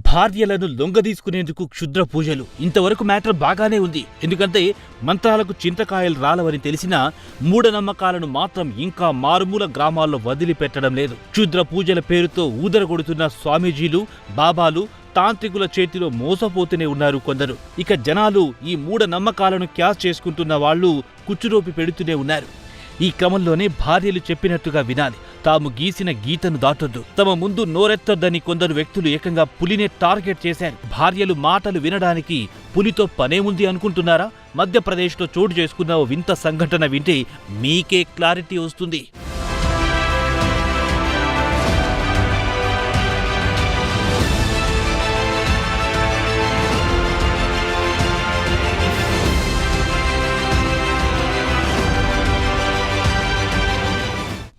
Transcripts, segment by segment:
భార్యలను లొంగదీసుకునేందుకు క్షుద్ర పూజలు. ఇంతవరకు మ్యాటర్ బాగానే ఉంది. ఎందుకంటే మంత్రాలకు చింతకాయలు రాలవని తెలిసినా మూఢనమ్మకాలను మాత్రం ఇంకా మారుమూల గ్రామాల్లో వదిలిపెట్టడం లేదు. క్షుద్ర పూజల పేరుతో ఊదరగొడుతున్న స్వామీజీలు, బాబాలు, తాంత్రికుల చేతిలో మోసపోతూనే ఉన్నారు కొందరు. ఇక జనాలు ఈ మూఢనమ్మకాలను క్యాష్ చేసుకుంటున్న వాళ్ళు కుచ్చురోపి పెడుతూనే ఉన్నారు. ఈ క్రమంలోనే భార్యలు చెప్పినట్టుగా వినాలి, తాము గీసిన గీతను దాటొద్దు, తమ ముందు నోరెత్తొద్దని కొందరు వ్యక్తులు ఏకంగా పులినే టార్గెట్ చేశారు. భార్యలు మాటలు వినడానికి పులితో పనేముంది అనుకుంటున్నారా? మధ్యప్రదేశ్లో చోటు చేసుకున్న ఓ వింత సంఘటన వింటే మీకే క్లారిటీ వస్తుంది.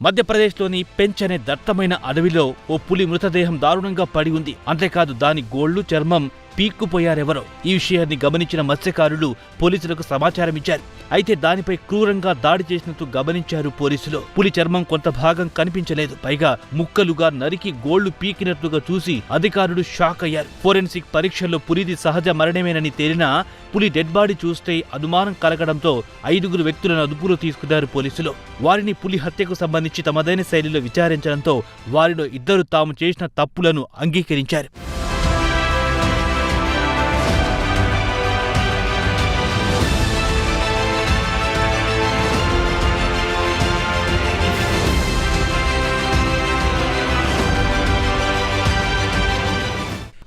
మధ్యప్రదేశ్లోని పెంచ్ అనే దట్టమైన అడవిలో ఓ పులి మృతదేహం దారుణంగా పడి ఉంది. అంతేకాదు దాని గోళ్లు, చర్మం పీక్కుపోయారెవరో. ఈ విషయాన్ని గమనించిన మత్స్యకారులు పోలీసులకు సమాచారం ఇచ్చారు. అయితే దానిపై క్రూరంగా దాడి చేసినట్టు గమనించారు పోలీసులు. పులి చర్మం కొంత భాగం కనిపించలేదు. పైగా ముక్కలుగా నరికి గోళ్లు పీకినట్లుగా చూసి అధికారులు షాక్ అయ్యారు. ఫోరెన్సిక్ పరీక్షల్లో పులిది సహజ మరణమేనని తేలినా పులి డెడ్ బాడీ చూస్తే అనుమానం కలగడంతో 5 వ్యక్తులను అదుపులో తీసుకున్నారు పోలీసులు. వారిని పులి హత్యకు సంబంధించి తమదైన శైలిలో విచారించడంతో వారిలో 2 తాము చేసిన తప్పులను అంగీకరించారు.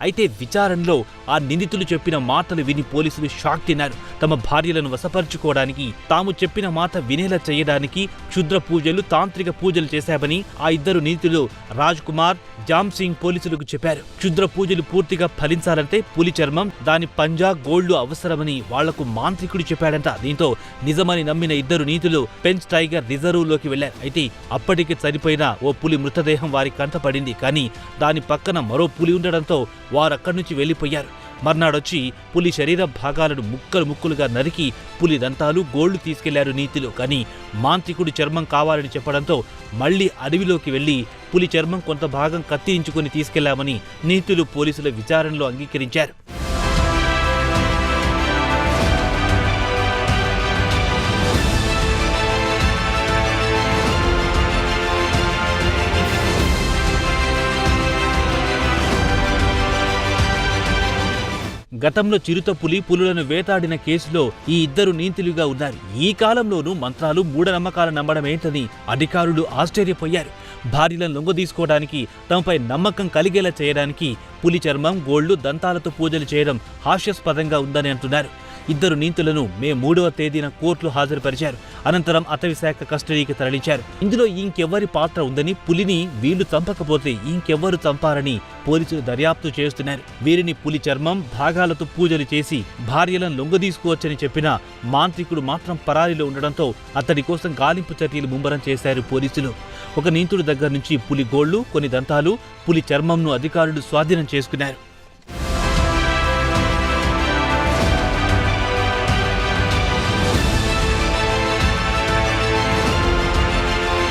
అయితే విచారణలో ఆ నిందితులు చెప్పిన మాటలు విని పోలీసులు షాక్ తిన్నారు. తమ భార్యలను వశపరుచుకోవడానికి, తాము చెప్పిన మాట వినేలా చేయడానికి క్షుద్ర పూజలు, తాంత్రిక పూజలు చేశామని ఆ 2 నిందితులు రాజ్ కుమార్, జామ్ సింగ్ పోలీసులకు చెప్పారు. క్షుద్ర పూజలు పూర్తిగా ఫలించాలంటే పులి చర్మం, దాని పంజా, గోళ్లు అవసరమని వాళ్లకు మాంత్రికుడు చెప్పాడంట. దీంతో నిజమని నమ్మిన 2 నిందితులు పెంచ్ టైగర్ రిజర్వ్లోకి వెళ్లారు. అయితే అప్పటికి చనిపోయిన ఓ పులి మృతదేహం వారి కంటపడింది. కానీ దాని పక్కన మరో పులి ఉండడంతో వారక్కడి నుంచి వెళ్లిపోయారు. మర్నాడొచ్చి పులి శరీర భాగాలను ముక్కలుగా నరికి పులి దంతాలు, గోళ్లు తీసుకెళ్లారు నీతులు. కానీ మాంత్రికుడి చర్మం కావాలని చెప్పడంతో మళ్లీ అడవిలోకి వెళ్లి పులి చర్మం కొంత భాగం కత్తిరించుకుని తీసుకెళ్లామని నీతులు పోలీసుల విచారణలో అంగీకరించారు. గతంలో చిరుతపులి, పులులను వేటాడిన కేసులో ఈ 2 నిందితులుగా ఉన్నారు. ఈ కాలంలోనూ మంత్రాలు, మూఢనమ్మకాలు నమ్మడమేంటని అధికారులు ఆశ్చర్యపోయారు. భార్యలను లొంగదీసుకోవడానికి, తమపై నమ్మకం కలిగేలా చేయడానికి పులి చర్మం, గోళ్లు, దంతాలతో పూజలు చేయడం హాస్యాస్పదంగా ఉందని అంటున్నారు. 2 నిందితులను మే 3వ తేదీన కోర్టులో హాజరుపరిచారు. అనంతరం అటవీ శాఖ కస్టడీకి తరలించారు. ఇందులో ఇంకెవ్వరి పాత్ర ఉందని, పులిని వీళ్లు చంపకపోతే ఇంకెవ్వరు చంపారని పోలీసులు దర్యాప్తు చేస్తున్నారు. వీరిని పులి చర్మం, భాగాలతో పూజలు చేసి భార్యలను లొంగదీసుకోవచ్చని చెప్పిన మాంత్రికుడు మాత్రం పరారీలో ఉండడంతో అతడి కోసం గాలింపు చర్యలు ముమ్మరం చేశారు పోలీసులు. ఒక నిందితుడి దగ్గర నుంచి పులి గోళ్లు, కొన్ని దంతాలు, పులి చర్మంను అధికారులు స్వాధీనం చేసుకున్నారు.